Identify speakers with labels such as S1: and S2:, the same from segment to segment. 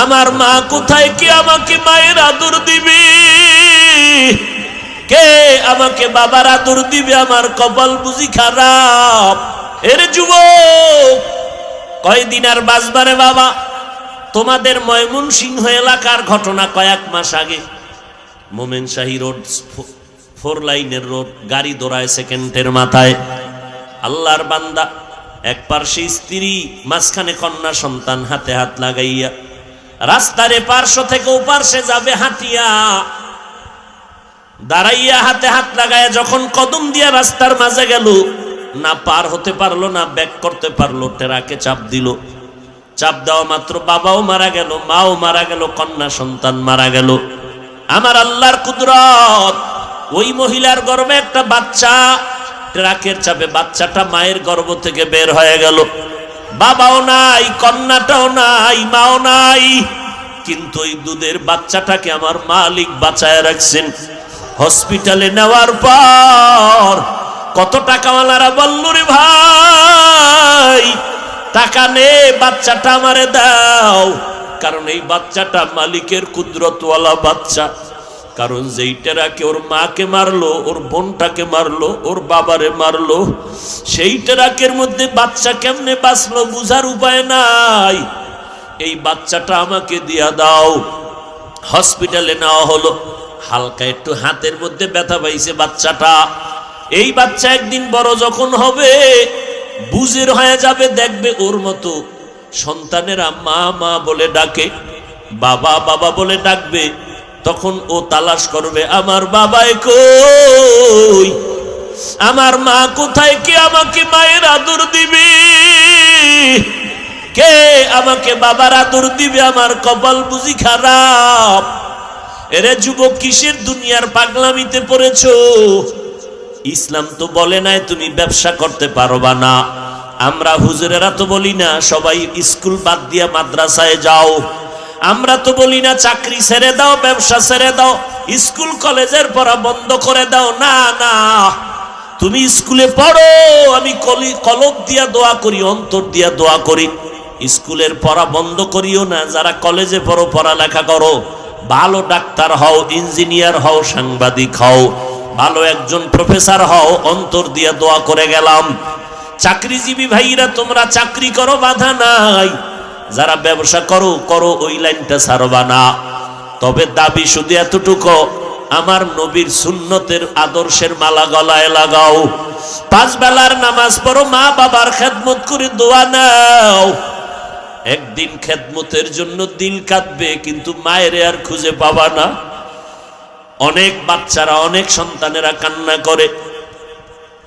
S1: আমার মা কোথায়? কে আমাকে মায়ের আদর দিবে? কে আমাকে বাবার আদর দিবে? আমার কপাল বুঝি খারাপ। এর যুবক, কয়দিন আর বাঁচবারে বাবা? তোমাদের ময়মনসিংহ এলাকার ঘটনা। কয়েক মাস আগে মোমেন শাহী রোড, 4 লাইনের রোড, গাড়ি দৌড়ায় সেকেন্ডের মাথায়। আল্লাহর বান্দা, এক পার্শ্বে স্ত্রী, মাঝখানে কন্যা সন্তান, হাতে হাত লাগাইয়া রাস্তার পার্শ্ব থেকে ও পার্শ্বে যাবে হাঁটিয়া, দাঁড়াইয়া হাতে হাত লাগাইয়া যখন কদম দিয়া রাস্তার মাঝে গেল, না পার হতে পারলো না ব্যাক করতে পারলো, ট্রাকে চাপ দিল। চাপ দেওয়া মাত্র বাবাও মারা গেল, মাও মারা গেল, কন্যা সন্তান মারা গেল। আমার আল্লাহর কুদরত, ওই মহিলার গর্ভে একটা বাচ্চা, ট্রাকের চাপে বাচ্চাটা মায়ের গর্ভ থেকে বের হয়ে গেল। বাবাও নাই, কন্যাটাও নাই, মাও নাই, কিন্তু ওই দুধের বাচ্চাটাকে আমার মালিক বাঁচায় রাখছেন। হসপিটালে নেওয়ার পর কত টাকাওয়ালারা বলল, রে ভাই টাকা নে, বাচ্চাটা আমারে দাও। কারণ এই বাচ্চাটা মালিকের কুদরতওয়ালা বাচ্চা। কারণ যেই টেরাকে ওর মাকে মারলো, ওর বোনটাকে মারলো, ওর বাবারে মারলো, সেই টেরাকের মধ্যে বাচ্চা কেমনে বাঁচলো বুঝার উপায় নাই। এই বাচ্চাটা আমাকে দিয়া দাও। হসপিটালে নেওয়া হলো। হালকা একটু হাতের মধ্যে ব্যথা পাইছে বাচ্চাটা। এই বাচ্চা একদিন বড় যখন হবে, বুঝের হয়ে যাবে, দেখবে ওর মতো সন্তানেরা মা মা বলে ডাকে, বাবা বাবা বলে ডাকবে। তখন ও তালাশ করবে, আমার বাবাই কই, আমার মা কোথায়? কে আমাকে মায়ের আদর দিবে? কে আমাকে বাবার আদর দিবে? আমার কপাল বুঝি খারাপ। এরে যুবক, কিসের দুনিয়ার পাগলামিতে পড়েছো? ইসলাম তো বলে নাই তুমি ব্যবসা করতে পারবা না। আমরা হুজুরেরা তো বলি না সবাই স্কুল বাদ দিয়া মাদ্রাসায় যাও। আমরা তো বলি না চাকরি ছেড়ে দাও, ব্যবসা ছেড়ে দাও, স্কুল কলেজের পড়া বন্ধ করে দাও। না না, তুমি স্কুলে পড়ো, আমি কলব দিয়া দোয়া করি, অন্তর দিয়া দোয়া করি। স্কুলের পড়া বন্ধ করিও না। যারা কলেজে পড়ো, পড়ালেখা করো, ভালো ডাক্তার হও, ইঞ্জিনিয়ার হও, সাংবাদিক হও, ভালো একজন প্রফেসর হও, অন্তর দিয়া দোয়া করে গেলাম। চাকরিজীবী ভাইরা তোমরা চাকরি করো, বাধা নাই। যারা ব্যবসা করো করো, ওই লাইনটা ছাড়বা না। তবে দাবি শুধু এতটুকু, আমার নবীর সুন্নতের আদর্শের মালা গলায় লাগাও। 5 বেলার নামাজ পড়ো, মা বাবার খেদমত করে দোয়া নাও। একদিন খেদমতের জন্য দিল কাঁদবে, কিন্তু মায়ের আর খুঁজে পাবা না। অনেক বাচ্চারা, অনেক সন্তানেরা কান্না করে।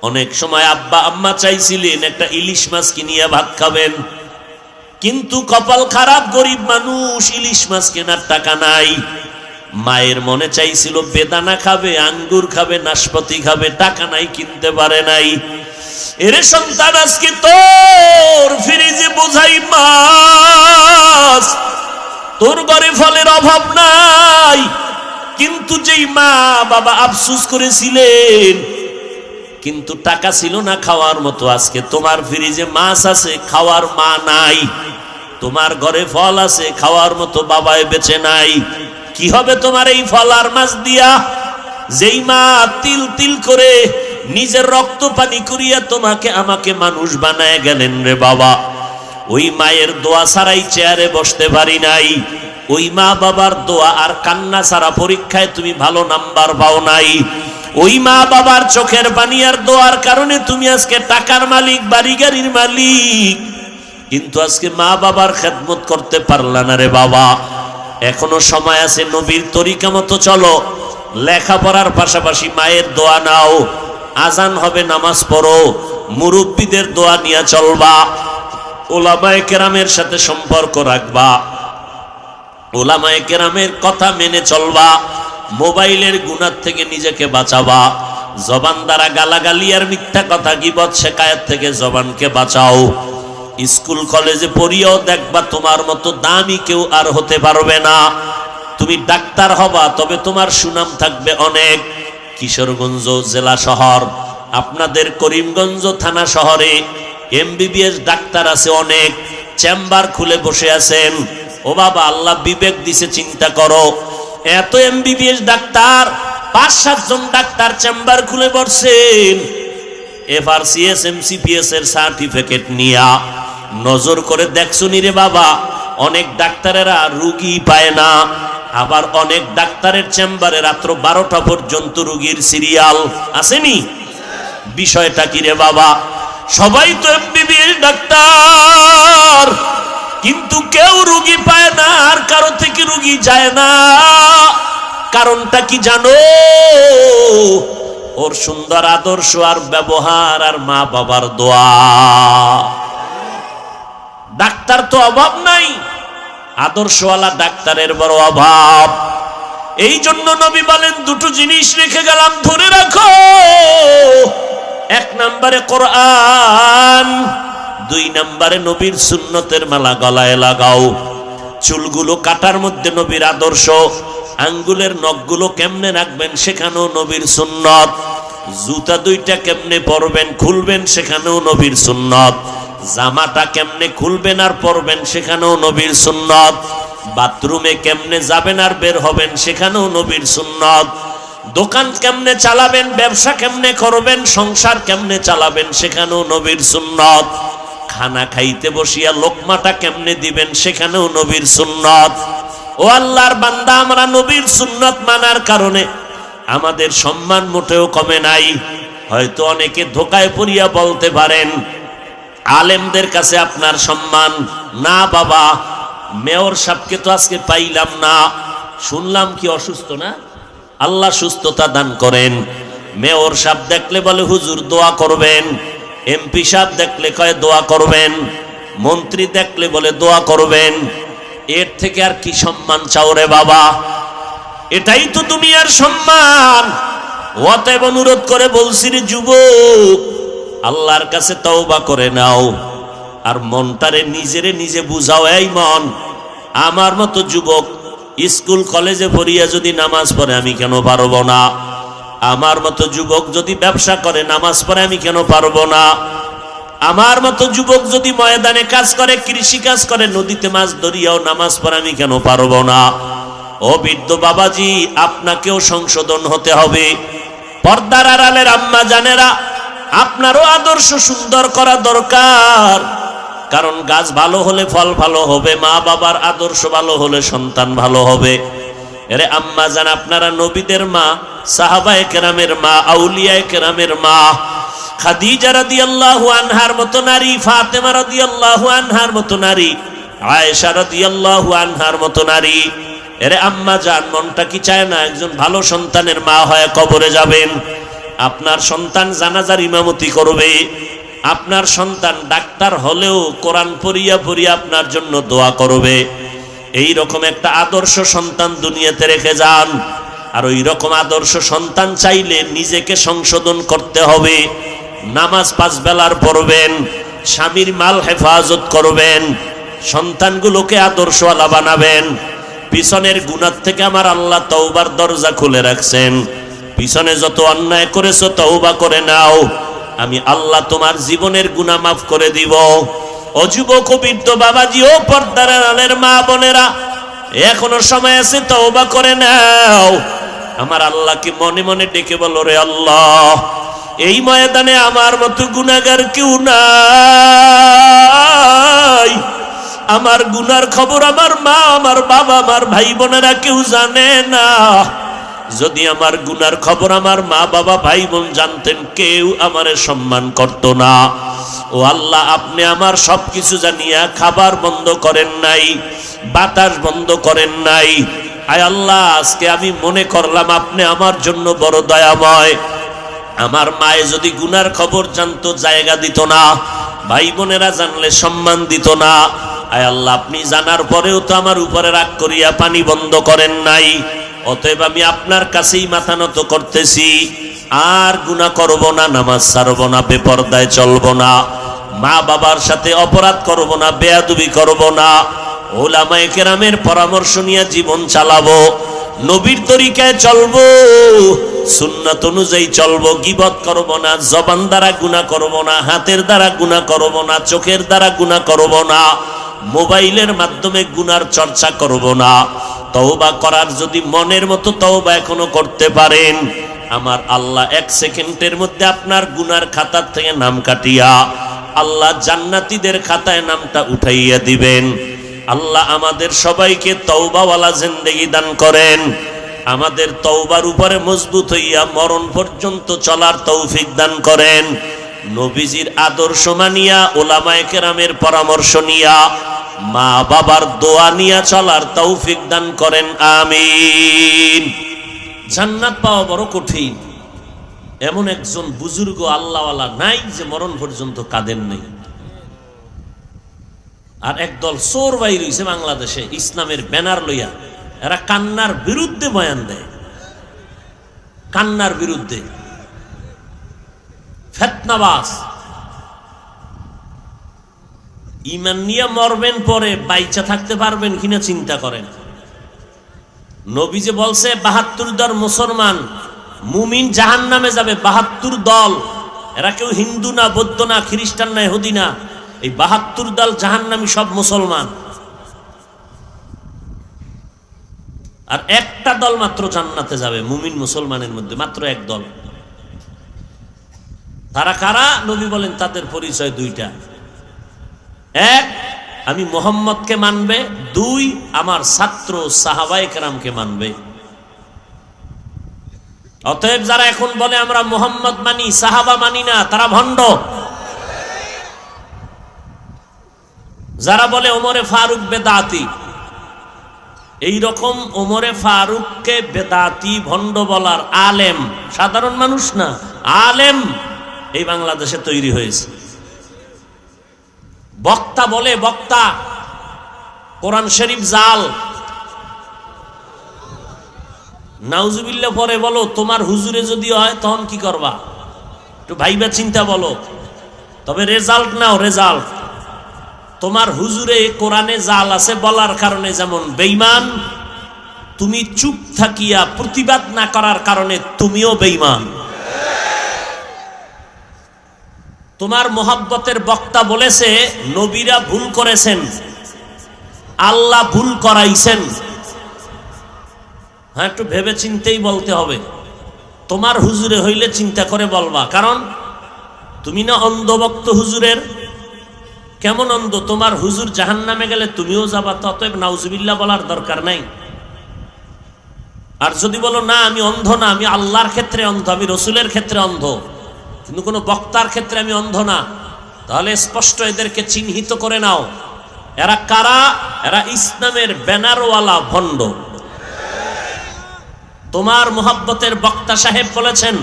S1: অনেক সময় আব্বা আম্মা চাইছিলেন একটা ইলিশ মাছ কিনিয়া ভাত খাবেন, কিন্তু কপাল খারাপ, গরিব মানুষ, ইলিশ মাছ কেনার টাকা নাই। মায়ের মনে চাইছিল বেদানা খাবে, আঙ্গুর খাবে, নাশপাতি খাবে, টাকা নাই, কিনতে পারে নাই। এরে সন্তান, আজকে তোর ফ্রিজে বোঝাই মাছ, তোর ঘরে ফলের অভাব নাই, কিন্তু যেই মা বাবা আফসোস করেছিলেন, কিন্তু টাকা ছিল না খাওয়ার মতো, আজকে তোমার ফ্রিজে মাছ আছে, খাওয়ার মা নাই। তোমার ঘরে ফল আছে, খাওয়ার মতো বাবায় বেঁচে নাই। কি হবে তোমার এই ফল আর মাছ দিয়া? যেই মা তিল তিল করে নিজের রক্ত পানি করিয়া তোমাকে আমাকে মানুষ বানায় গেলেন রে বাবা, ওই মায়ের দোয়া ছাড়াই চেয়ারে বসতে পারি নাই। ওই মা বাবার দোয়া আর কান্না ছাড়া পরীক্ষায় তুমি ভালো নাম্বার পাও নাই। ওই মা বাবার চোখের পানি আর দোয়ার কারণে তুমি আজকে টাকার মালিক, বাড়ি গাড়ির মালিক, কিন্তু আজকে মা বাবার খেদমত করতে পারলা না রে বাবা। এখনো সময় আছে, নবীর তরিকা মতো চলো। লেখাপড়ার পাশাপাশি মায়ের দোয়া নাও। আজান হবে, নামাজ পড়ো, মুরব্বীদের দোয়া নিয়ে চলবা, ওলামায়ে কেরামের সাথে সম্পর্ক রাখবা, ওলামায়ে কেরামের কথা মেনে চলবা, মোবাইলের গুনাহ থেকে নিজেকে বাঁচাবা, জবান দ্বারা গালাগালি আর মিথ্যা কথা, গীবত, শিকায়াত থেকে জবানকে বাঁচাও। স্কুল কলেজে পড়িও দেখবা তোমার মতো দামি কেউ আর হতে পারবে না। তুমি ডাক্তার হবা, তবে তোমার সুনাম থাকবে অনেক। কিশোরগঞ্জ জেলা শহর, আপনাদের করিমগঞ্জ থানা শহরে MBBS ডাক্তার আছে অনেক, চেম্বার খুলে বসে আছেন। ও বাবা, আল্লাহ বিবেক দিছে, চিন্তা করো। এত এমবিবিএস ডাক্তার, 5-7 জন ডাক্তার চেম্বার খুলে বসছেন, এফআরসিএস এমসিপিএস এর সার্টিফিকেট নিয়া। নজর করে দেখছুনি রে বাবা, অনেক ডাক্তারেরা রুগী পায় না, আবার অনেক ডাক্তারের চেম্বারে রাত্র 12টা পর্যন্ত রুগীর সিরিয়াল আসেনি। বিষয়টা কি রে বাবা? সবাই তো এমবিবিএস ডাক্তার, কিন্তু কেউ রুগী পায় না, আর কারো থেকে রুগী যায় না। কারণটা কি জানো? ওর সুন্দর আদর্শ আর ব্যবহার আর মা বাবার দোয়া। ডাক্তার তো অভাব নাই, আদর্শওয়ালা ডাক্তারের বড় অভাব। এই জন্য নবী বলেন, দুটো জিনিস রেখে গেলাম, ধরে রাখো। 1 নম্বরে কোরআন, 2 নম্বরে নবীর সুন্নতের মালা গলায় লাগাও। চুলগুলো কাটার মধ্যে নবীর আদর্শ, আঙ্গুলের নখগুলো কেমনে রাখবেন সেখানেও নবীর সুন্নত, জুতা 2টা কেমনে পরবেন খুলবেন সেখানেও নবীর সুন্নত, জামাটা কেমনে খুলবেন আর পরবেন সেখানেও নবীর সুন্নত, বাথরুমে কেমনে যাবেন আর বের হবেন সেখানেও নবীর সুন্নত, দোকান কেমনে চালাবেন, ব্যবসা কেমনে করবেন, সংসার কেমনে চালাবেন সেখানেও নবীর সুন্নত, খানা খাইতে বসিয়া লোকমাটা কেমনে দিবেন সেখানেও নবীর সুন্নত। ও আল্লাহর বান্দা, আমরা নবীর সুন্নত মানার কারণে আমাদের সম্মান মোটেও কমে নাই। হয়তো অনেকে ধোকায় পড়িয়া বলতে পারেন, আলেমদের কাছে আপনার সম্মান না। বাবা, মেয়র সাহেবকে তো আজকে পাইলাম না, শুনলাম কি অসুস্থ না? আল্লাহ সুস্থতা দান করেন। মেয়র সাহেব দেখলে বলে হুজুর দোয়া করবেন, এমপি সাহেব দেখলে কয় দোয়া করবেন, মন্ত্রী দেখলে বলে দোয়া করবেন। এর থেকে আর কি সম্মান চাও রে বাবা? এটাই তো দুনিয়ার সম্মান। অতএব অনুরোধ করে বলছি রে যুবক, আল্লাহর কাছে তওবা করে নাও, আর মনটারে নিজেরে নিজে বুঝাও। এই মন, আমার মতো যুবক স্কুল কলেজে পড়িয়া যদি নামাজ পড়ে আমি কেন পারবো না? আমার মতো যুবক যদি ব্যবসা করে নামাজ পড়ে আমি কেন পারবো না? আমার মতো যুবক যদি ময়দানে কাজ করে, কৃষি কাজ করে, নদীতে মাছ ধরিয়াও নামাজ পড়ে আমি কেন পারবো না? ও বৃদ্ধ বাবাজি, আপনাকেও সংশোধন হতে হবে। পর্দার আড়ালের আম্মা জানেরা, আপনারও আদর্শ সুন্দর করা দরকার। কারণ গাছ ভালো হলে ফল ভালো হবে, মা বাবার আদর্শ ভালো হলে সন্তান ভালো হবে। এরে আম্মা জান, আপনারা নবীদের মা, সাহাবায়ে কেরামের মা, আউলিয়ায়ে কেরামের মা, খাদিজা রাদিয়াল্লাহু আনহার মতো নারী, ফাতেমা রাদিয়াল্লাহু আনহার মতো নারী, আয়েশা রাদিয়াল্লাহু আনহার মতো নারী। এরে আম্মা জান, মনটা কি চায় না একজন ভালো সন্তানের মা হয়ে কবরে যাবেন? আপনার সন্তান জানাজার ইমামতি করবে, আপনার সন্তান ডাক্তার হলেও কোরআন পড়িয়া পড়িয়া আপনার জন্য দোয়া করবে। এই রকম একটা আদর্শ সন্তান দুনিয়াতে রেখে যান। আর ওই রকম আদর্শ সন্তান চাইলে নিজেকে সংশোধন করতে হবে। নামাজ 5 বেলার পড়বেন, স্বামীর মাল হেফাজত করবেন, সন্তানগুলোকে আদর্শওয়ালা বানাবেন। পিছনের গুনাহ থেকে আমার আল্লাহ তওবার দরজা খুলে রাখছেন। পিছনে যত অন্যায় করেছো তওবা করে নাও, আমি আল্লাহ তোমার জীবনের গুনাহ মাফ করে দিব। ও যুবক, বৃদ্ধ বাবাজি, ও পর্দার আড়ালের মা বোনেরা, এখনো সময় আছে, তওবা করে নাও। আমার আল্লাহকে মনে মনে ডেকে বলো, রে আল্লাহ, এই ময়দানে আমার মতো গুনাহগার কেউ নাই। আমার গুনার খবর আমার মা, আমার বাবা, আমার ভাই বোনেরা কেউ জানে না। যদি আমার গুনার খবর আমার মা বাবা ভাই বোন জানতেন, কেউ আমারে সম্মান করত না। ও আল্লাহ, আপনি আমার সবকিছু জানিয়া খাবার বন্ধ করেন নাই, বাতাস বন্ধ করেন নাই। আয় আল্লাহ, আজকে আমি মনে করলাম আপনি আমার জন্য বড় দয়াময়। আমার মায়ে যদি গুনার খবর জানতো জায়গা দিত না, ভাই বোনেরা জানলে সম্মান দিত না। আয় আল্লাহ, আপনি জানার পরেও তো আমার উপরে রাগ করিয়া পানি বন্ধ করেন নাই। অতএব আমি আপনার কাছেই মাথা নত করতেছি, আর গুনাহ করব না, নামাজ ছাড়ব না, বেপরদায় চলব না, মা বাবার সাথে অপরাধ করব না, বেয়াদবি করব না, উলামায়ে কেরামের পরামর্শ নিয়ে জীবন চালাবো, নবীর তরিকায় চলবো, সুন্নাত অনুযায়ী চলবো, গীবত করব না, জবান দ্বারা গুনাহ করব না, হাতের দ্বারা গুনাহ করব না, চোখের দ্বারা গুনাহ করব না, মোবাইলের মাধ্যমে গুনার চর্চা করব না। তওবা করার যদি মনের মতো তওবা এখনো করতে পারেন, আমার আল্লাহ 1 সেকেন্ডের মধ্যে আপনার গুনার খাতার থেকে নাম কাটিয়া আল্লাহ জান্নাতীদের খাতায় নামটা উঠাইয়া দিবেন। আল্লাহ আমাদের সবাইকে তওবাওয়ালা জিন্দেগি দান করেন, আমাদের তওবার উপরে মজবুত হইয়া মরণ পর্যন্ত চলার তৌফিক দান করেন। নবীজির আদর্শ মানিয়া ওলামায়ে কেরামের পরামর্শ নিয়া মা বাবার দোয়া নিয়া চলার তৌফিক দান করেন, আমিন। জান্নাত পাওয়া বড় কঠিন। এমন একজন বুজুর্গ আল্লাহওয়ালা নাই যে মরণ পর্যন্ত কাঁদেন নাই। আর একদল চোর বাইর হইছে বাংলাদেশে ইসলামের ব্যানার লইয়া, এরা কান্নার বিরুদ্ধে বয়ান দেয়, কান্নার বিরুদ্ধে, ফেতনাবাজ। ঈমান নিয়ে মরবেন, পরে বাইচা থাকতে পারবেন কিনা চিন্তা করেন। নবী যে বলছে ৭২ দল মুসলমান মুমিন জাহান্নামে যাবে, ৭২ দল। এরা কেউ হিন্দু না, বৌদ্ধ না, খ্রিস্টান না, ইহুদি না, এই ৭২ দল জাহান্নামী সব মুসলমান। আর একটা দল মাত্র জান্নাতে যাবে মুমিন মুসলমানের মধ্যে, মাত্র এক দল। তারা কারা? নবী বলেন তাদের পরিচয় দুইটা। এক, আমি মুহাম্মদকে মানবে। দুই, আমার ছাত্র সাহাবায়ে কেরামকে মানবে। অতএব যারা এখন বলে আমরা মুহাম্মদ মানি, সাহাবা মানি না, তারা ভণ্ড। যারা বলে ওমরে ফারুক বেদাতি, এই রকম ওমরে ফারুককে বেদাতি ভণ্ড বলার আলেম, সাধারণ মানুষ না, আলেম এই বাংলাদেশে তৈরি হয়েছে। বক্তা বলে, বক্তা কোরআন শরীফ জাল। নাউজুবিল্লাহ পরে বলো, তোমার হুজুরে যদি হয় তখন কি করবা? একটু ভাইবা চিন্তা বলো। তবে রেজাল্ট নাও, রেজাল্ট। তোমার হুজুরে কোরআনে জাল আছে বলার কারণে যেমন বেঈমান, তুমি চুপ থাকিয়া প্রতিবাদ না করার কারণে তুমিও বেঈমান। তোমার মোহাব্বতের বক্তা বলেছে নবীরা ভুল করেছেন, আল্লাহ ভুল করাইছেন। হ্যাঁ, একটু ভেবে চিন্তেই বলতে হবে। তোমার হুজুরে হইলে চিন্তা করে বলবা, কারণ তুমি না অন্ধভক্ত হুজুরের। কেমন অন্ধ? তোমার হুজুর জাহান্নামে গেলে তুমিও যাবা, অতএব নাউজুবিল্লাহ বলার দরকার নাই। আর যদি বলো না আমি অন্ধ না, আমি আল্লাহর ক্ষেত্রে অন্ধ, আমি রসুলের ক্ষেত্রে অন্ধ, কিন্তু কোনো বক্তার ক্ষেত্রে আমি অন্ধ না, তাহলে স্পষ্ট এদেরকে চিহ্নিত করে নাও। এরা কারা? এরা ইসলামের ব্যানারওয়ালা ভণ্ড। তোমার মুহাব্বতের বক্তা সাহেব বলেছেন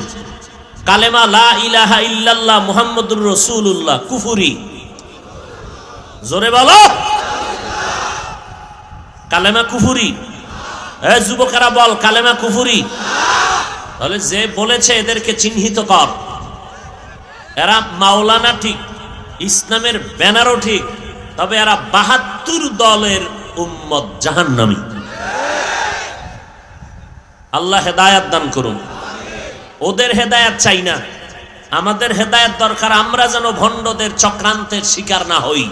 S1: কালেমা লা ইলাহা ইল্লাল্লাহ মুহাম্মাদুর রাসূলুল্লাহ কুফরি। জোরে বলো, কালেমা কুফরি। যুবকেরা বল, কালেমা কুফরি। তাহলে যে বলেছে এদেরকে চিহ্নিত কর। এরা মাওলানা ঠিক, ইসলামের ব্যানারও ঠিক, তবে এরা ৭২ দলের উম্মত জাহান্নামী। আল্লাহ হেদায়াত দান করুন। ওদের হেদায়াত চাই না, আমাদের হেদায়াত দরকার। আমরা যেন ভণ্ডদের চক্রান্তের শিকার না হই।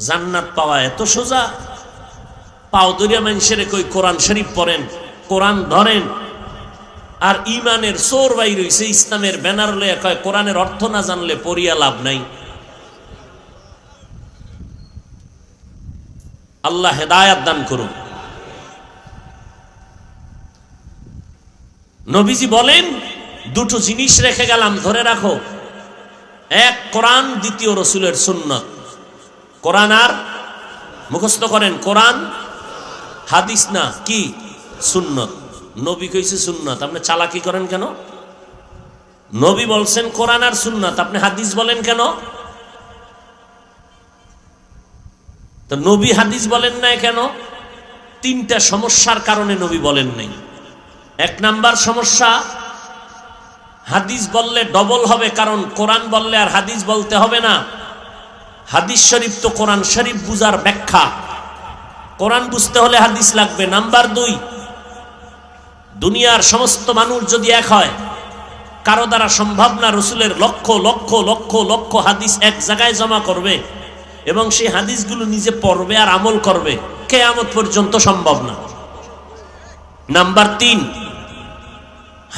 S1: জান্নাত পাওয়া এত সোজা? পাউদরিয়া মানুষের কই কোরআন শরীফ পড়েন, কোরআন ধরেন, আর ইমানের চোর বাইর হইছে ইসলামের ব্যানার লইয়া কয় কোরআনের অর্থ না জানলে পড়িয়া লাভ নাই। আল্লাহ হেদায়াত দান করুন। নবীজি বলেন দুটো জিনিস রেখে গেলাম, ধরে রাখো। এক কোরআন, দ্বিতীয় রসুলের সুন্নাত। কোরআন আর মুখস্থ করেন, কোরআন হাদিস না, কি সুন্নাত। নবী কইছে সুন্নাত, আপনি চালাকি করেন কেন? নবী বলছেন কোরআন আর সুন্নাত, আপনি হাদিস বলেন কেন? তো নবী হাদিস বলেন নাই কেন? তিনটা সমস্যার কারণে নবী বলেন নাই। এক নাম্বার সমস্যা, হাদিস বললে ডবল হবে, কারণ কোরআন বললে আর হাদিস বলতে হবে না। হাদিস শরীফ তো কোরআন শরীফ বুঝার ব্যাখ্যা, কোরআন বুঝতে হলে হাদিস লাগবে। নাম্বার দুই, দুনিয়ার সমস্ত মানুষ যদি এক হয়, কারো দ্বারা সম্ভব না রসুলের লক্ষ লক্ষ লক্ষ লক্ষ হাদিস এক জায়গায় জমা করবে এবং সেই হাদিসগুলো নিজে পড়বে আর আমল করবে, কিয়ামত পর্যন্ত সম্ভব না। নাম্বার 3,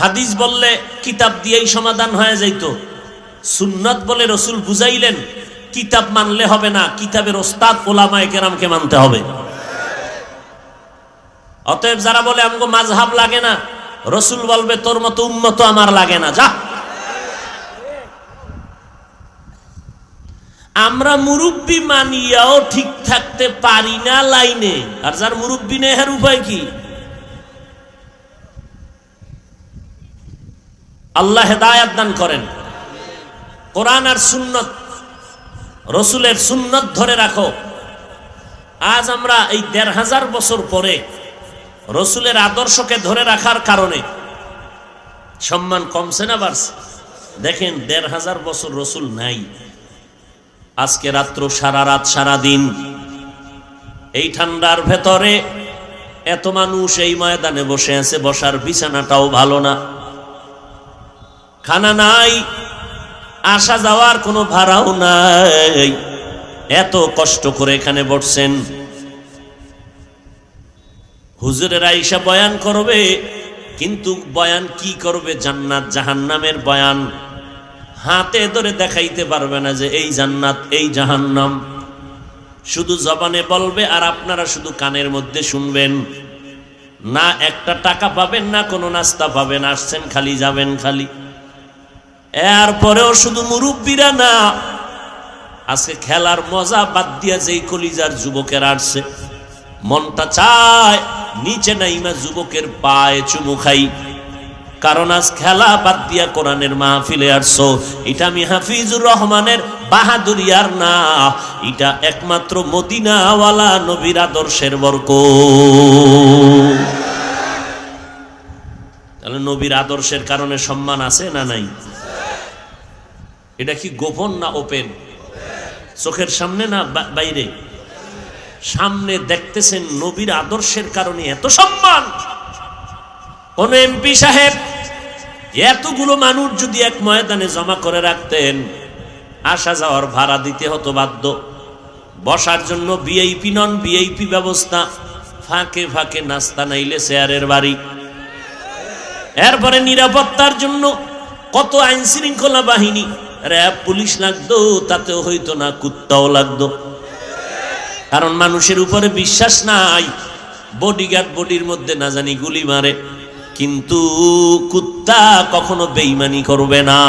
S1: হাদিস বললে কিতাব দিয়েই সমাধান হয়ে যাইত, সুন্নাত বলে রসুল বুঝাইলেন কিতাব মানলে হবে না, কিতাবের ওস্তাদ ওলামায়ে কেরামকে মানতে হবে। অতএব যারা বলে আমগো মাযহাব লাগে না, রসুল বলবে তোর মতো উম্মত আমার লাগে না, যা। আমরা মুরব্বি মানিয়াও ঠিক থাকতে পারি না লাইনে, আর যার মুরব্বি নেই এর উপায় কি? আল্লাহ হেদায়েত দান করেন। কোরআন আর সুন্নত, রসুলের সুন্নত ধরে রাখো। আজ আমরা এই ১৫০০ বছর পরে রসুলের আদর্শকে ধরে রাখার কারণে সম্মান কমছে না বাড়ছে? দেখেন ১৫০০ বছর রসুল নাই, আজকে রাত্র সারা রাত সারা দিন এই ঠান্ডার ভেতরে এত মানুষ এই ময়দানে বসে আছে, বসার বিছানাটাও ভালো না, খানা নাই, আসা যাওয়ার কোনো ভাড়াও নাই, এত কষ্ট করে এখানে বসছেন। হুজুরের আইসা বয়ান করবে, কিন্তু বয়ান কি করবে? জান্নাত জাহান্নামের বয়ান, হাতে ধরে দেখাইতে পারবে না যে এই জান্নাত এই জাহান্নাম, শুধু জবানে বলবে আর আপনারা শুধু কানের মধ্যে শুনবেন। না একটা টাকা পাবেন, না কোনো নাস্তা পাবেন, আসছেন খালি যাবেন খালি। এরপরেও শুধু মুরব্বীরা না, আজকে খেলার মজা বাদ দিয়া যেই কলিজার যুবকের আসছে, মনটা চায় নিচে নাইমা যুবকের পায়ে চুমু খাই, কারণ আজ খেলা বাদ দিয়া কোরআনের মাহফিলে আসছো। এটা আমি হাফিজুর রহমানের বাহাদুরিয়ার না, এটা একমাত্র মদিনাওয়ালা নবীর আদর্শের বরকত। তাহলে নবীর আদর্শের কারণে সম্মান আছে না নাই? এটা কি গোপন না ওপেন? চোখের সামনে না বাইরে? সামনে দেখতেছেন নবীর আদর্শের কারণে এত সম্মান। কোন এমপি সাহেব এতগুলো মানুষ যদি এক ময়দানে জমা করে রাখতেন, আসা যাওয়ার ভাড়া দিতে হতো বাধ্য, বসার জন্য ভিআইপি নন ভিআইপি ব্যবস্থা, ফাঁকে ফাঁকে নাস্তা নাইলে চেয়ারের বাড়ি, এরপরে নিরাপত্তার জন্য কত আইন শৃঙ্খলা বাহিনী, র্যাব পুলিশ লাগতো, তাতেও হইতো না, কুত্তাও লাগতো, কারণ মানুষের উপরে বিশ্বাস নাই। বডিগার্ড বডির মধ্যে না জানি গুলি মারে, কিন্তু কুত্তা কখনো বেঈমানি করবে না।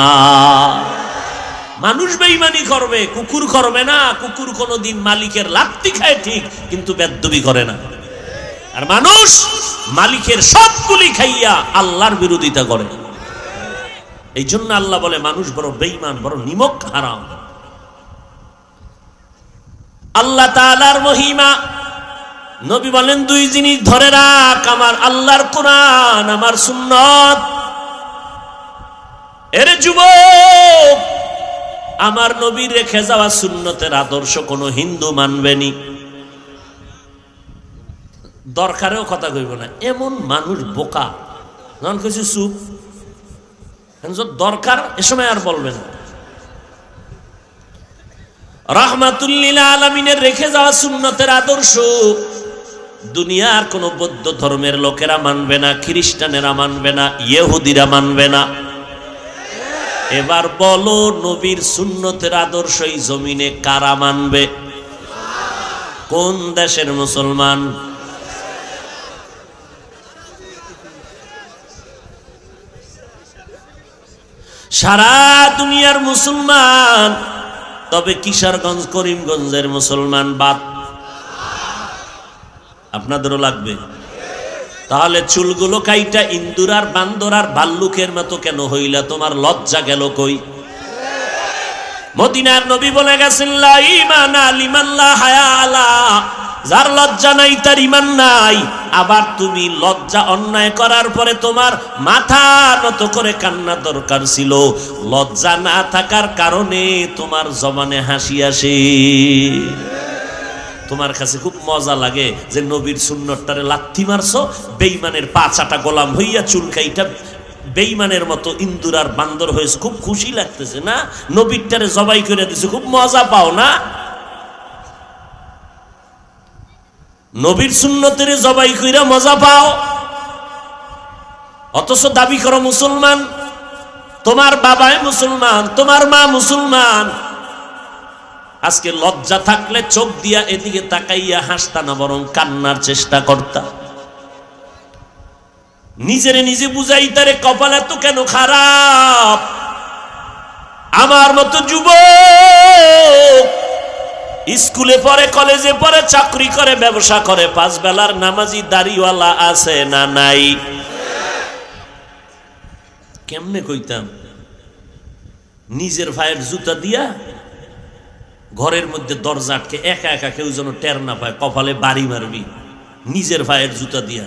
S1: মানুষ বেঈমানি করবে, কুকুর করবে না। কুকুর কোনোদিন মালিকের লাত্তি খায় ঠিক, কিন্তু বেদ্যবি করে না। আর মানুষ মালিকের সবগুলি খাইয়া আল্লাহর বিরোধিতা করে। এই জন্য আল্লাহ বলে মানুষ বড় বেঈমান, বড় নিমক হারাম। আল্লাহ তাআলার মহিমা, নবী বলেন 2 জিনিস ধরে রাখ, আমার আল্লাহর কোরআন, আমার সুন্নাত। এরে যুবক, আমার নবীর রেখে যাওয়া সুন্নতের আদর্শ কোন হিন্দু মানবেনি, দরকারেও কথা কইব না। এমন মানুষ বোকা, যখন কিছু চুপ, দরকার এ সময় আর বলবে না। রাহমাতুল লিল আলামিনের রেখে যাওয়া সুন্নতের আদর্শ দুনিয়ার কোন বৌদ্ধ ধর্মের লোকেরা মানবে না, খ্রিস্টানেরা মানবে না, ইহুদিরা মানবে না। এবার বলো, নবীর সুন্নতের আদর্শ এই জমিনে কারা মানবে? কোন দেশের মুসলমান? সারা দুনিয়ার মুসলমান, তবে কিশোরগঞ্জ করিমগঞ্জের মুসলমান বাদ। আপনাদেরও লাগবে? তাহলে চুলগুলো কাইটা ইন্দুর আর বান্দর আর ভাল্লুকের মতো কেন হইলা? তোমার লজ্জা গেল কই? মদিনার নবী বলে গেছেন, লা ঈমানা লিমান লা হায়া আলা, যার লজ্জা নাই তার ঈমান নাই। আবার তুমি লজ্জা অন্যায় করার পরে তোমার মাথা নত করে কান্না দরকার ছিল, লজ্জা না থাকার কারণে তোমার জবানে হাসি আসে। তোমার কাছে খুব মজা লাগে যে নবীর সুন্নতটারে লাথি মারছো, বেঈমানের 5 আটা গোলাম হইয়া চুলকাইটা বেঈমানের মতো ইন্দুর আর বান্দর হয়েছে, খুব খুশি লাগতেছে না? নবীরটারে জবাই করে দিছে, খুব মজা পাও না? নবীর সুন্নতের জবাই কইরা মজা পাও, অথচ দাবি করো মুসলমান। তোমার বাবাই মুসলমান, তোমার মা মুসলমান। আজকে লজ্জা থাকলে চোখ দিয়া এদিকে তাকাইয়া হাসতা না, বরং কান্নার চেষ্টা করতা। নিজেরে নিজে বুঝাইতারে কপাল এত কেন খারাপ। আমার মতো যুবক স্কুলে পড়ে, কলেজে পড়ে, চাকরি করে, ব্যবসা করে, 5 বেলার নামাজি দাড়িওয়ালা আছে না নাই? কেমনে কইতাম? নিজের ভাইয়ের জুতা দিয়া ঘরের মধ্যে দরজা আটকে একা একা, কেউ যেন টের না পায়, কপালে বাড়ি মারবি নিজের ভাইয়ের জুতা দিয়া।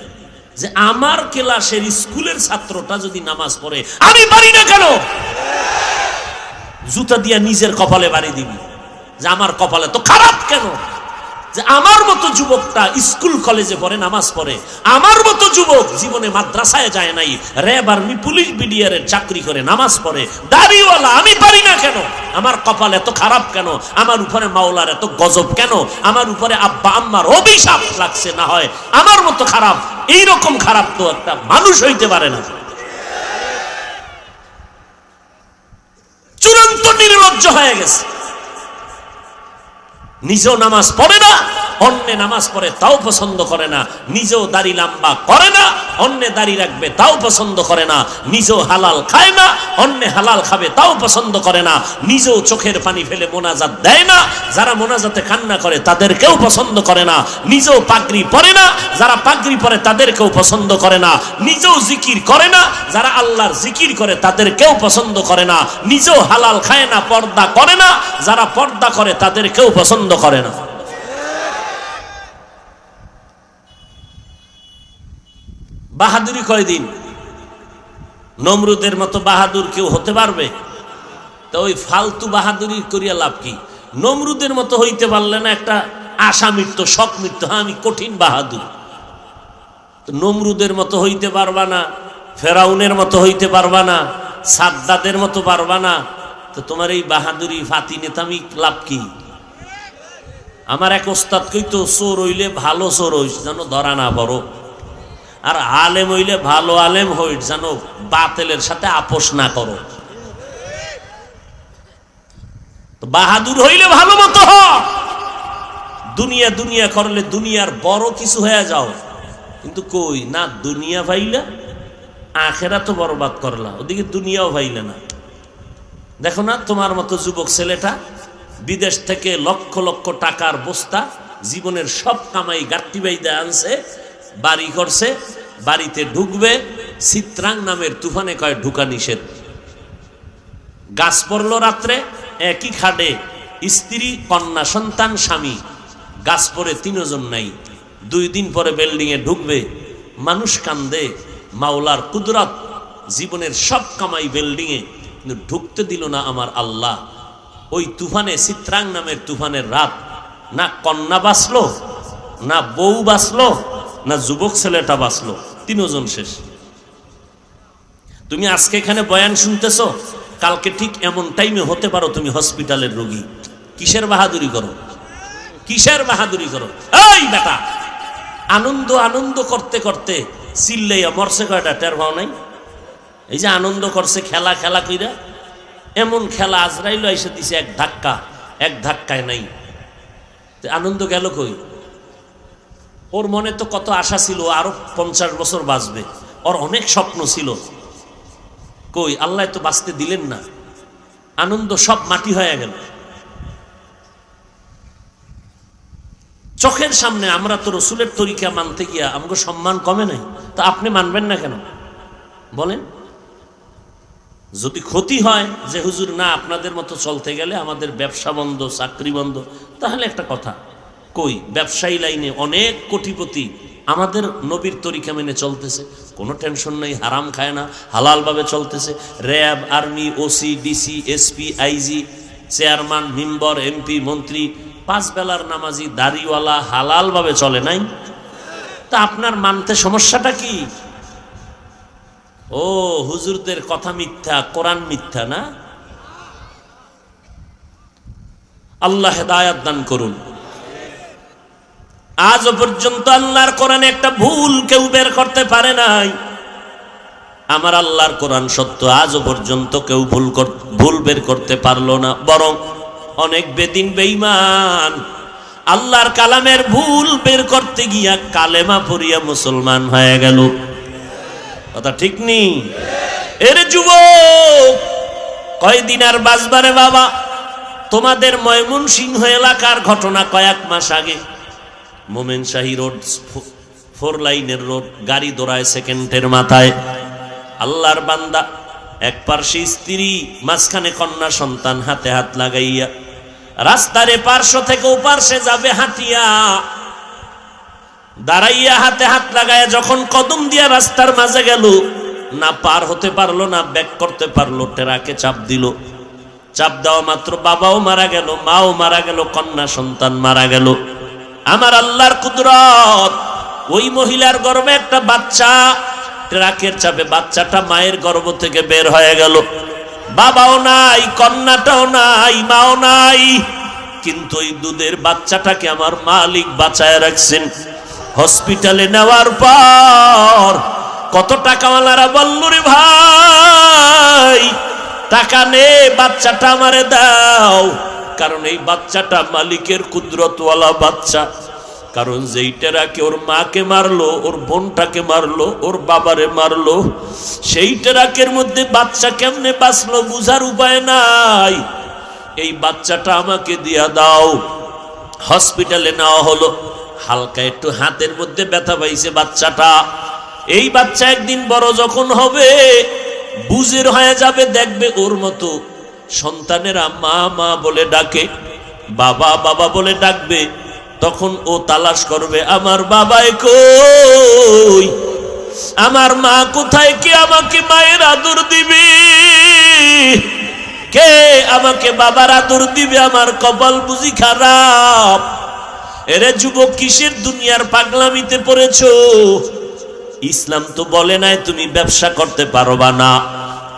S1: যে আমার ক্লাসের স্কুলের ছাত্রটা যদি নামাজ পড়ে আমি পারি না কেন? জুতা দিয়া নিজের কপালে বাড়ি দিবি যে আমার কপালে তো খারাপ কেন? যে আমার মতো যুবকটা স্কুল কলেজে পড়ে, নামাজ পড়ে, আমার মতো যুবক জীবনে মাদ্রাসায় যায় নাই, র্যাব আর্মি পুলিশ বিডিআরের চাকরি করে, নামাজ পড়ে, দাড়িওয়ালা, আমি পারি না কেন? আমার কপাল এত খারাপ কেন? আমার উপরে মাওলার এত গজব কেন? আমার উপরে আব্বা আম্মার অভিশাপ লাগছে না হয় আমার মতো খারাপ? এইরকম খারাপ তো একটা মানুষ হইতে পারে না। চূড়ান্ত নির্লজ্জ হয়ে গেছে। নিজেও নামাজ পড়ে না, অন্যে নামাজ পড়ে তাও পছন্দ করে না। নিজেও দাড়ি লম্বা করে না, অন্যে দাড়ি রাখবে তাও পছন্দ করে না। নিজেও হালাল খায় না, অন্যে হালাল খাবে তাও পছন্দ করে না। নিজেও চোখের পানি ফেলে মোনাজাত দেয় না, যারা মোনাজাতে কান্না করে তাদেরকেও পছন্দ করে না। নিজেও পাগড়ি পরে না, যারা পাগড়ি পরে তাদেরকেও পছন্দ করে না। নিজেও জিকির করে না, যারা আল্লাহর জিকির করে তাদেরকেও পছন্দ করে না। নিজেও হালাল খায় না, পর্দা করে না, যারা পর্দা করে তাদেরকেও পছন্দ করে না। বাহাদুরি কয়দিন? নমরুদের মতো বাহাদুর কেউ হতে পারবে? তো ওই ফালতু বাহাদুরি করিয়া লাভ কি? নমরুদের মতো হইতে পারলে না একটা আশা মৃত্যু, শখ মৃত্যু, হ্যাঁ আমি কঠিন বাহাদুর। তো নমরুদের মতো হইতে পারবা না, ফেরাউনের মতো হইতে পারবা না, সাদ্দাদের মতো পারবা না, তো তোমার এই বাহাদুরি ফাতি নেতামি লাভ কি? আমার এক ওস্তাদ কইতো, চোর হইলে ভালো চোর হইস যেন ধরা না পড়ো, আর আলেম হইলে ভালো আলেম হইস যেন বাতিলের সাথে আপোষ না করো। বাহাদুর হইলে ভালো মতো হ, দুনিয়া দুনিয়া করলে দুনিয়ার বড় কিছু হয়ে যাও। কিন্তু কই না, দুনিয়া ভাইলা আখেরাত তো বরবাদ করলা, ওদিকে দুনিয়াও ভাইলে না। দেখো না তোমার মতো যুবক ছেলেটা বিদেশ থেকে লক্ষ লক্ষ টাকার বস্তা, জীবনের সব কামাই গাট্টি বাইদা আনছে, বাড়ি করছে, বাড়িতে ঢুকবে, চিত্রাং নামের তুফানে কয় ঢুকা নিষেধ। গাছ পড়লো রাত্রে, একই খাটে স্ত্রী, কন্যা, সন্তান, স্বামী, গাছ পড়ে 3 জন নাই। 2 দিন পরে বিল্ডিং এ ঢুকবে, মানুষ কান্দে, মাওলার কুদরত, জীবনের সব কামাই বিল্ডিং এ, কিন্তু ঢুকতে দিল না আমার আল্লাহ। ওই তুফানে, চিত্রাং নামের তুফানের রাত, না কন্যা বাঁচলো, না বউ বাঁচলো, না যুবক ছেলেটা বাঁচলো, 3 জন শেষ। তুমি আজকে এখানে বয়ান শুনতেছো, কালকে ঠিক এমন টাইমে হতে পারো তুমি হসপিটালের রোগী। কিসের বাহাদুরি করো? কিসের বাহাদুরি করো? এই বেটা, আনন্দ আনন্দ করতে করতে চিল্লাইয়া মরছে কয়টা টের পাও নাই? এই যে আনন্দ করছে খেলা খেলা কইরা, এমন খেলা আজরাইল এসে দিছে এক ধাক্কা, এক ধাক্কায় নাই। আনন্দ গেল কই? ওর মনে তো কত আশা ছিল, আরো 50 বছর বাঁচবে, ওর অনেক স্বপ্ন ছিল, কই আল্লাহ তো বাঁচতে দিলেন না, আনন্দ সব মাটি হয়ে গেল। চোখের সামনে আমরা তো রসুলের তরিকা মানতে গিয়া আমাকে সম্মান কমে নাই, তো আপনি মানবেন না কেন বলেন? যদি ক্ষতি হয় যে হুজুর না আপনাদের মতো চলতে গেলে আমাদের ব্যবসা বন্ধ, চাকরি বন্ধ, তাহলে একটা কথা। কই ব্যবসায়ী লাইনে অনেক কোটিপতি আমাদের নবীর তরিকা মেনে চলতেছে, কোনো টেনশন নেই, হারাম খায় না, হালালভাবে চলতেছে। RAB, army, OC, DC, SP, IG, chairman, member, MP, মন্ত্রী, 5 বেলার নামাজি, দাড়িওয়ালা, হালালভাবে চলে নাই। তা আপনার মানতে সমস্যাটা কি? ও হুজুরদের কথা মিথ্যা, কোরআন মিথ্যা না? আল্লাহ হেদায়াত দান করুন। আজ পর্যন্ত আল্লাহর কোরআনে একটা ভুল কেউ বের করতে পারে নাই। আমার আল্লাহর কোরআন সত্য, আজ পর্যন্ত কেউ ভুল বের করতে পারলো না। বরং অনেক বেদিন বেঈমান আল্লাহর কালামের ভুল বের করতে গিয়া কালেমা পড়িয়া মুসলমান হয়ে গেল। কথা ঠিক নেই? এর যুবক, কয়দিন আর বাঁচবারে বাবা? তোমাদের ময়মনসিংহ এলাকার ঘটনা। কয়েক মাস আগে মোমেনশাহী রোড, 4 লাইনের রোড, গাড়ি দৌড়ায় সেকেন্ডের মাথায়। আল্লাহর বান্দা, এক পার্শ্বে স্ত্রী, মাঝখানে কন্যা সন্তান, হাতে হাত লাগাইয়া রাস্তার পার্শ্ব থেকে ও পার্শ্বে যাবে হাঁটিয়া, দাঁড়াইয়া হাতে হাত লাগাইয়া যখন কদম দিয়া রাস্তার মাঝে গেল, না পার হতে পারলো না ব্যাক করতে পারলো, ট্রাকে চাপ দিল। চাপ দেওয়া মাত্র বাবাও মারা গেল, মাও মারা গেল, কন্যা সন্তান মারা গেল। আমার আল্লাহর কুদরত, ওই মহিলার গর্ভে একটা বাচ্চা, ট্রাকের চাপে বাচ্চাটা মায়ের গর্ভ থেকে বের হয়ে গেল। বাবাও নাই, কন্যাটাও নাই, মাও নাই, কিন্তু ওই দুধের বাচ্চাটাকে আমার মালিক বাঁচায় রাখছেন। হসপিটালে নেওয়ার পর কত টাকাওয়ালারা বলল, রে ভাই টাকা নে, বাচ্চাটা আমারে দাও। কারণ এই বাচ্চাটা মালিকের কুদরতওয়ালা বাচ্চা। কারণ যেই টেরাকে ওর মাকে মারলো, ওর বোনটাকে মারলো, ওর বাবারে মারলো, সেই টেরাকের মধ্যে বাচ্চা কেমনে বাঁচলো বুঝার উপায় নাই। এই বাচ্চাটা আমাকে দিয়া দাও। হসপিটালে নেওয়া হলো। হালকা একটু হাতের মধ্যে ব্যথা পাইছে বাচ্চাটা। এই বাচ্চা একদিন বড় যখন হবে, বুঝের হয়ে যাবে, দেখবে ওর মতো সন্তানেরা মা মা বলে ডাকে, বাবা বাবা বলে ডাকবে। তখন ও তালাশ করবে, আমার বাবাই কই, আমার মা কোথায়, কে আমাকে মায়ের আদর দিবে, কে আমাকে বাবার আদর দিবে? আমার কপাল বুঝি খারাপ। এরে যুবক, কিসের দুনিয়ার পাগলামিতে পড়েছো? ইসলাম তো বলে নাই তুমি ব্যবসা করতে পারবা না।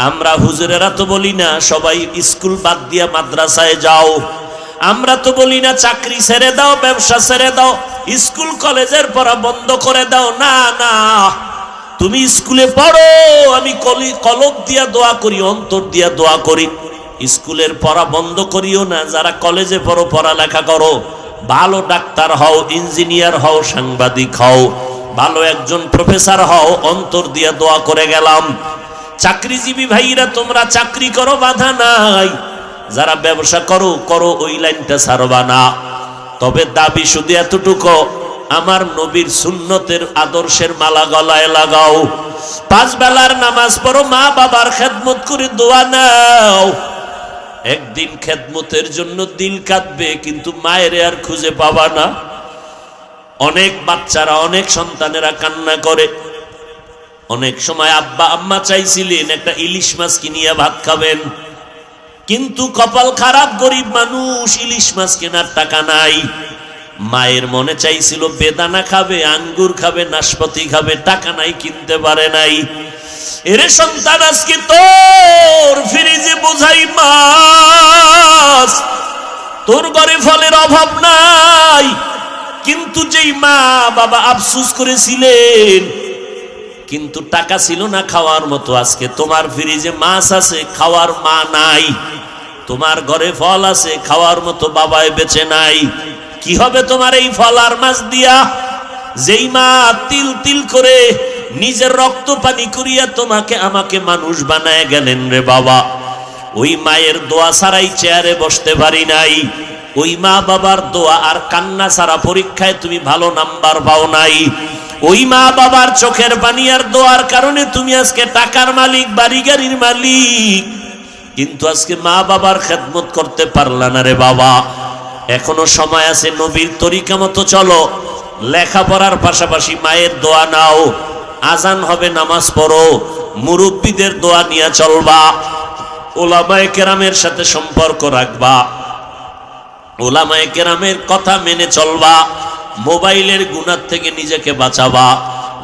S1: আমরা হুজুরেরা তো বলি না সবাই স্কুল বাদ দিয়া মাদ্রাসায় যাও। আমরা তো বলি না চাকরি ছেড়ে দাও, ব্যবসা ছেড়ে দাও, স্কুল কলেজের পড়া বন্ধ করে দাও। না না, তুমি স্কুলে পড়ো, আমি কলব দিয়া দোয়া করি, অন্তর দিয়া দোয়া করি। স্কুলের পড়া বন্ধ করিও না। যারা কলেজে পড়ো, পড়ালেখা করো, ভালো ডাক্তার হও, ইঞ্জিনিয়ার হও, সাংবাদিক হও, ভালো একজন প্রফেসর হও, অন্তর দিয়া দোয়া করে গেলাম। চাকরিজীবী ভাইরা তোমরা চাকরি করো, বাধা নাই। যারা ব্যবসা করো করো, ওই লাইনটা ছাড়বা না। তবে দাবি শুধু এতটুকু, আমার নবীর সুন্নতের আদর্শের মালা গলায় লাগাও, 5 বেলার নামাজ পড়ো, মা বাবার খেদমত করে দোয়া নাও। একদিন খেদমতের জন্য দিল কাঁদবে, কিন্তু মায়ের আর খুঁজে পাবা না। অনেক বাচ্চারা, অনেক সন্তানেরা কান্না করে। অনেক সময় আব্বা আম্মা চাইছিলেন একটা ইলিশ মাছ কিনিয়া ভাত খাবেন, কিন্তু কপাল খারাপ, গরিব মানুষ, ইলিশ মাছ কেনার টাকা নাই। মায়ের মনে চাইছিল বেদানা খাবে, আঙ্গুর খাবে, নাশপাতি খাবে, টাকা নাই, কিনতে পারে নাই। এরে সন্তান, আজকে তোর ফ্রিজে বোঝাই মাছ, তোর ঘরে ফলের অভাব নাই, কিন্তু যেই মা বাবা আফসোস করেছিলেন, কিন্তু টাকা ছিল না খাওয়ার মতো, আজকে তোমার ফ্রিজে মাছ আছে, খাওয়ার মা নাই। তোমার ঘরে ফল আছে, খাওয়ার মতো বাবায় বেঁচে নাই। কি হবে তোমার এই ফল আর মাছ দিয়া? যেই মা তিল তিল করে নিজের রক্ত পানি করিয়া তোমাকে আমাকে মানুষ বানায় গেলেন রে বাবা, ওই মায়ের দোয়া ছাড়াই চেয়ারে বসতে পারি নাই। ওই মা বাবার দোয়া আর কান্না ছাড়া পরীক্ষায় তুমি ভালো নাম্বার পাও নাই। ওই মা বাবার চোখের পানি আর দোয়ার কারণে তুমি আজকে টাকার মালিক, বাড়ি গাড়ির মালিক, কিন্তু আজকে মা বাবার খেদমত করতে পারলা না রে বাবা। এখনো সময় আছে, নবীর তরিকা মতো চলো, লেখাপড়ার পাশাপাশি মায়ের দোয়া নাও। আজান হবে, নামাজ পড়ো, মুরব্বীদের দোয়া নিয়ে চলবা, ওলামায়ে কেরামের সাথে সম্পর্ক রাখবা, ওলামায়ে কেরামের কথা মেনে চলবা, মোবাইলের গুনাহ থেকে নিজেকে বাঁচাবা,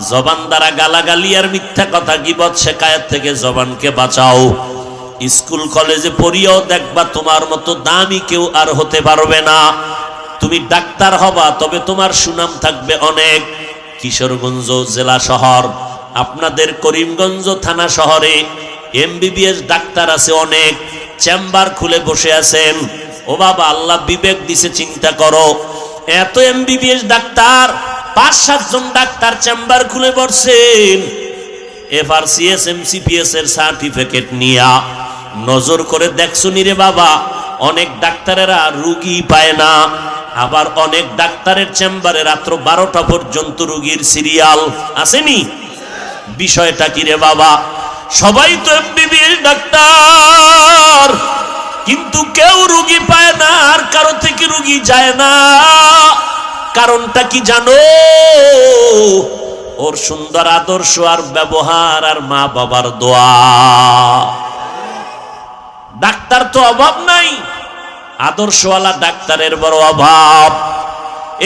S1: জবান দ্বারা গালাগালি আর মিথ্যা কথা গীবত শিকায়াত থেকে জবানকে বাঁচাও। স্কুল কলেজে পড়িয়াও দেখবা তোমার মতো দামি কেউ আর হতে পারবে না। তুমি ডাক্তার হবা, তবে তোমার সুনাম থাকবে অনেক। কিশোরগঞ্জ জেলা শহর, আপনাদের করিমগঞ্জ থানা শহরে এমবিবিএস ডাক্তার আছে অনেক, চেম্বার খুলে বসে আছেন। ও বাবা, আল্লাহ বিবেক দিছে, চিন্তা করো। এত এমবিবিএস ডাক্তার, 5-7 জন ডাক্তার চেম্বার খুলে বসছেন, এফআরসিএস এমসিপিএস এর সার্টিফিকেট নিয়া। নজর করে দেখছো নি রে বাবা, অনেক ডাক্তারেরা রুগী পায় না, আবার অনেক ডাক্তারের চেম্বারে রাত্র 12টা পর্যন্ত রুগীর সিরিয়াল আসেনি। বিষয়টা কি রে বাবা? সবাই তো এমবিবিএস ডাক্তার, কিন্তু কেউ রুগী পায় না, আর কারো থেকে রুগী যায় না। কারণটা কি জানো? ওর সুন্দর আদর্শ আর ব্যবহার আর মা বাবার দোয়া। ডাক্তার তো অভাব নাই, আদর্শওয়ালা ডাক্তারের বড় অভাব।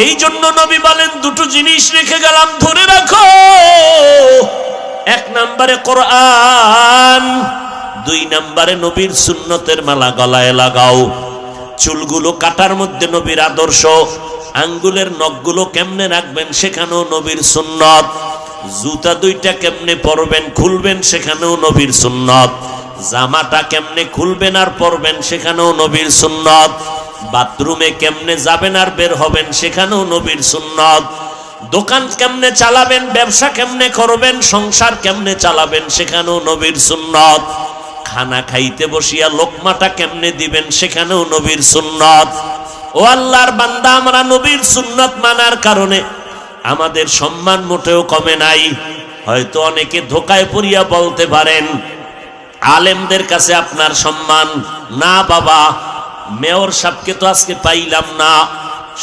S1: এই জন্য নবী বলেন, দুটো জিনিস রেখে গেলাম, ধরে রাখো। 1 নম্বরে কোরআন, 2 নম্বরে নবীর সুন্নতের মালা গলায় লাগাও। চুলগুলো কাটার মধ্যে নবীর আদর্শ, আঙ্গুলের নখগুলো কেমনে রাখবেন সেখানেও নবীর সুন্নত, জুতা 2টা কেমনে পরবেন খুলবেন সেখানেও নবীর সুন্নত, জামাটা কেমনে খুলবেন আর পরবেন সেখানেও নবীর সুন্নত, বাথরুমে কেমনে যাবেন আর বের হবেন সেখানেও নবীর সুন্নত, দোকান কেমনে চালাবেন, ব্যবসা কেমনে করবেন, সংসার কেমনে চালাবেন সেখানেও নবীর সুন্নত, খানা খাইতে বসিয়া লোকমাটা কেমনে দিবেন সেখানেও নবীর সুন্নত। ও আল্লাহর বান্দা, আমরা নবীর সুন্নত মানার কারণে আমাদের সম্মান মোটেও কমে নাই। হয়তো অনেকে ধোকায় পড়িয়া বলতে পারেন, আলেমদের কাছে আপনার সম্মান না। বাবা, মেয়র সাহেবকে তো আজকে পাইলাম না,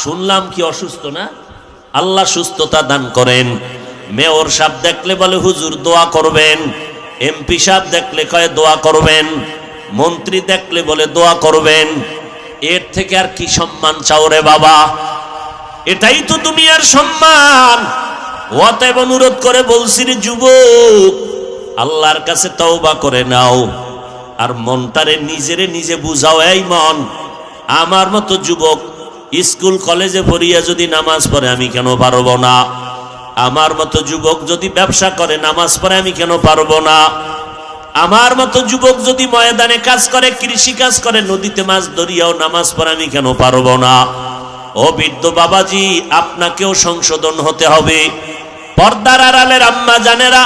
S1: শুনলাম কি অসুস্থ না? আল্লাহ সুস্থতা দান করেন। মেয়র সাহেব দেখলে বলে হুজুর দোয়া করবেন, এমপি সাহেব দেখলে কয় দোয়া করবেন, মন্ত্রী দেখলে বলে দোয়া করবেন। এর থেকে আর কি সম্মান চাও রে বাবা? এটাই তো দুনিয়ার সম্মান। অতএব অনুরোধ করে বলছি রে যুবক, আল্লাহর কাছে তওবা করে নাও, আর মনটারে নিজেরে নিজে বুঝাও। এই মন, আমার মতো যুবক স্কুল কলেজে পড়িয়া যদি নামাজ পড়ে আমি কেন পারবো না? আমার মতো যুবক যদি ব্যবসা করে নামাজ পড়ে আমি কেন পারবো না? আমার মতো যুবক যদি ময়দানে কাজ করে, কৃষি কাজ করে, নদীতে মাছ ধরিয়াও নামাজ পড়ে আমি কেন পারবো না? ও বৃদ্ধ বাবাজি, আপনাকেও সংশোধন হতে হবে। পর্দার আড়ালের আম্মা জানেরা,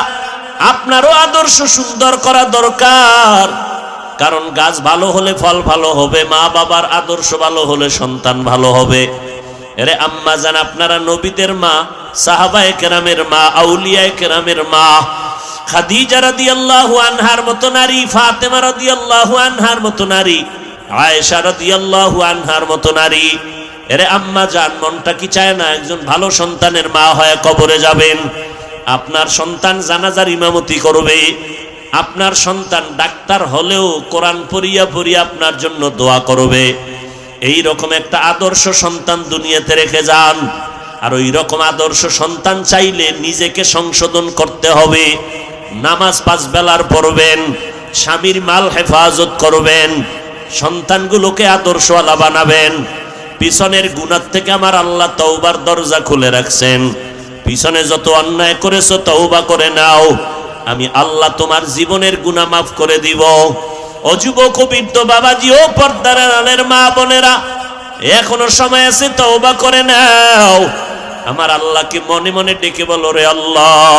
S1: আপনারও আদর্শ সুন্দর করা দরকার। কারণ গাছ ভালো হলে ফল ভালো হবে, মা বাবার আদর্শ ভালো হলে সন্তান ভালো হবে। এরে আম্মা জান, আপনারা নবীদের মা, সাহাবায়ে কেরামের মা, আউলিয়ায়ে কেরামের মা, খাদিজা রাদিয়াল্লাহু আনহার মতো নারী, ফাতেমা রাদিয়াল্লাহু আনহার মতো নারী, আয়েশা রাদিয়াল্লাহু আনহার মতো নারী। এরে আম্মা জান, মনটা কি চায় না একজন ভালো সন্তানের মা হয়ে কবরে যাবেন? আপনার সন্তান জানাজার ইমামতি করবে, আপনার সন্তান ডাক্তার হলেও কোরআন পড়িয়া পড়িয়া আপনার জন্য দোয়া করবে। এই রকম একটা আদর্শ সন্তান দুনিয়াতে রেখে যান। আর ওই রকম আদর্শ সন্তান চাইলে নিজেকে সংশোধন করতে হবে। নামাজ 5 বেলার পড়বেন, স্বামীর মাল হেফাজত করবেন, সন্তানগুলোকে আদর্শওয়ালা বানাবেন। পিছনের গুনাহ থেকে আমার আল্লাহ তওবার দরজা খুলে রাখছেন। পিছনে যত অন্যায় করেছো তওবা করে নাও, আমি আল্লাহ তোমার জীবনের গুনাহ মাফ করে দিব। ও যুবক, বৃদ্ধ বাবাজি, ও পর্দার আড়ালের মা বোনেরা, এখনো সময় আছে, তওবা করে নাও। আমার আল্লাহকে মনে মনে ডেকে বলো, রে আল্লাহ,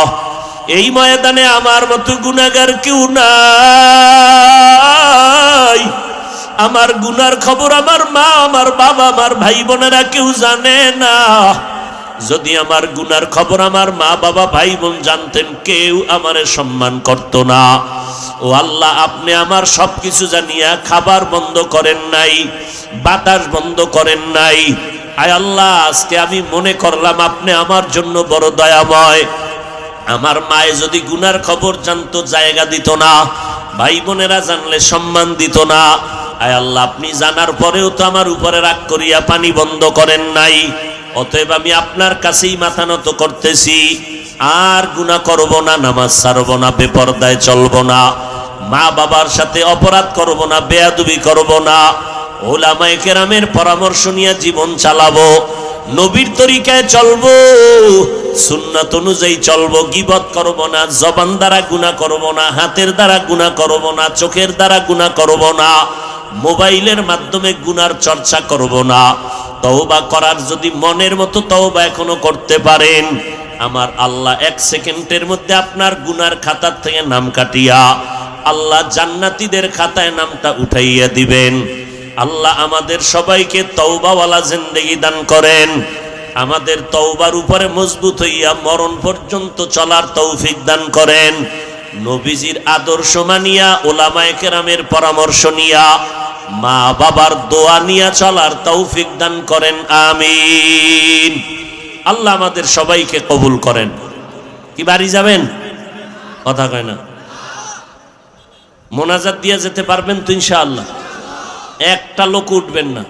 S1: এই ময়দানে আমার মতো গুনাহগার কেউ নাই। আমার গুনার খবর আমার মা, আমার বাবা, আমার ভাই বোনেরা কেউ জানে না। যদি আমার গুনার খবর আমার মা বাবা ভাই বোন জানতেন, কেউ আমারে সম্মান করত না। ও আল্লাহ, আপনি আমার সবকিছু জানিয়া খাবার বন্ধ করেন নাই, বাতাস বন্ধ করেন নাই। আয় আল্লাহ, আজকে আমি মনে করলাম আপনি আমার জন্য বড় দয়াময়। আমার মায়ে যদি গুনার খবর জানতো জায়গা দিত না, ভাই বোনেরা জানলে সম্মান দিত না। আয় আল্লাহ, আপনি জানার পরেও তো আমার উপরে রাগ করিয়া পানি বন্ধ করেন নাই। অতএব আমি আপনার কাছেই মাথা নত করতেছি। আর গুনাহ করব না, নামাজ ছাড়ব না, বেপরদায় চলব না, মা বাবার সাথে অপরাধ করব না, বেয়াদবি করব না, উলামায়ে কেরামের পরামর্শ নিয়ে জীবন চালাবো, নবীর তরিকায় চলবো, সুন্নাত অনুযায়ী চলবো, গীবত করব না, জবান দ্বারা গুনাহ করব না, হাতের দ্বারা গুনাহ করব না, চোখের দ্বারা গুনাহ করব না, মোবাইলের মাধ্যমে গুনার চর্চা করব না। তওবা করার যদি মনের মতো তওবা এখনো করতে পারেন, আমার আল্লাহ 1 সেকেন্ডের মধ্যে আপনার গুনার খাতার থেকে নাম কাটিয়া আল্লাহ জান্নাতীদের খাতায় নামটা উঠাইয়া দিবেন। আল্লাহ আমাদের সবাইকে তওবাওয়ালা জিন্দেগি দান করেন, আমাদের তওবার উপরে মজবুত হইয়া মরণ পর্যন্ত চলার তৌফিক দান করেন, নবীজির আদর্শ মানিয়া উলামায়ে কেরামের পরামর্শ নিয়া মা বাবার দোয়া নিয়া চলার তৌফিক দান করেন, আমিন। আল্লাহ আমাদের সবাইকে কবুল করেন। কি বাড়ি যাবেন? কথা কয় না। মোনাজাত দিয়ে যেতে পারবেন তো ইনশাআল্লাহ? একটা লোক উঠবেন না,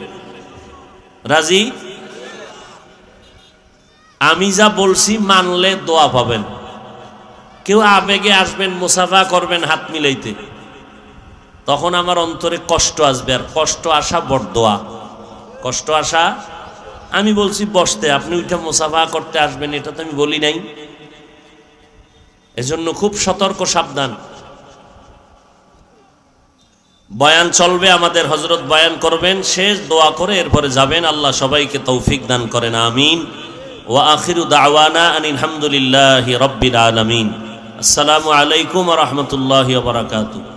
S1: রাজি? আমি যা বলছি মানলে দোয়া পাবেন। কেউ আবেগে আসবেন, মুসাফা করবেন হাত মিলাইতে, তখন আমার অন্তরে কষ্ট আসবে, আর কষ্ট আসা বড় দোয়া। কষ্ট আসা, আমি বলছি বসতে, আপনি ওইটা মুসাফা করতে আসবেন, এটা তো আমি বলি নাই। এজন্য খুব সতর্ক, সাবধান। বয়ান চলবে, আমাদের হযরত বয়ান করবেন, শেষ দোয়া করে এরপরে যাবেন। আল্লাহ সবাইকে তৌফিক দান করেন, আমিন। ওয়া আখিরু দাওয়ানা আনিল হামদুলিল্লাহি রাব্বিল আলামিন। আসসালামু আলাইকুম ওয়া রাহমাতুল্লাহি ওয়া বারাকাতুহু।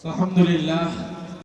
S2: আলহামদুলিল্লাহ।